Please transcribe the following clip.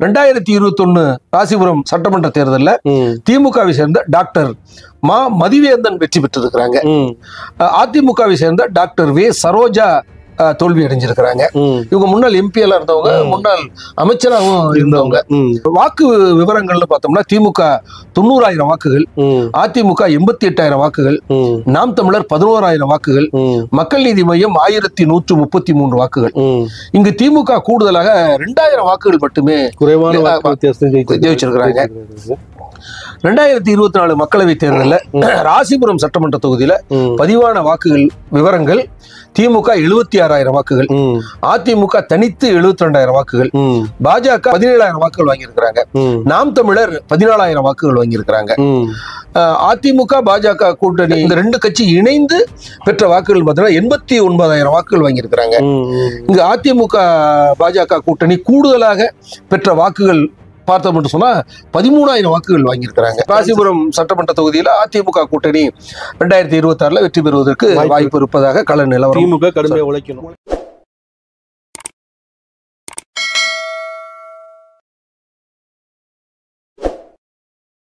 2021 ராசிபுரம் சட்டமன்ற தேர்தலில் திமுகவை சேர்ந்த டாக்டர் மா மதிவேந்தன் வெற்றி பெற்றிருக்கிறாங்க. அதிமுகவை சேர்ந்த டாக்டர் வே சரோஜா தோல்வி அடைஞ்சிருக்கிறாங்க. இவங்க முன்னாள் எம்பி எல்லாம் இருந்தவங்க, முன்னாள் அமைச்சராகவும் இருந்தவங்க. வாக்கு விவரங்கள்னு பார்த்தோம்னா திமுக 90,000 வாக்குகள், அதிமுக 88,000 வாக்குகள், நாம் தமிழர் 11,000 வாக்குகள், மக்கள் நீதி மையம் 1,133 வாக்குகள். இங்கு திமுக கூடுதலாக 2,000 வாக்குகள் மட்டுமே குறைவான ஜெயிச்சிருக்கிறாங்க. 2024 மக்களவை தேர்தலில் ராசிபுரம் சட்டமன்ற தொகுதியில பதிவான வாக்குகள் விவரங்கள்: திமுக 76,000 வாக்குகள், அதிமுக தனித்து 72,000 வாக்குகள், பாஜக 17,000 வாக்குகள் வாங்கியிருக்கிறாங்க, நாம் தமிழர் 14,000 வாக்குகள் வாங்கியிருக்கிறாங்க. அதிமுக பாஜக கூட்டணி இந்த ரெண்டு கட்சி இணைந்து பெற்ற வாக்குகள் பார்த்தீங்கன்னா 89,000 வாக்குகள் வாங்கியிருக்கிறாங்க. இங்கு அதிமுக பாஜக கூட்டணி கூடுதலாக பெற்ற வாக்குகள் பார்த்தோம் என்று சொன்னா 13,000 வாக்குகள் வாங்கியிருக்கிறாங்க. ராசிபுரம் சட்டமன்ற தொகுதியில் அதிமுக கூட்டணி 2026 வெற்றி பெறுவதற்கு வாய்ப்பு இருப்பதாக கள நிலவரம். திமுக கடுமையாக உழைக்கணும்.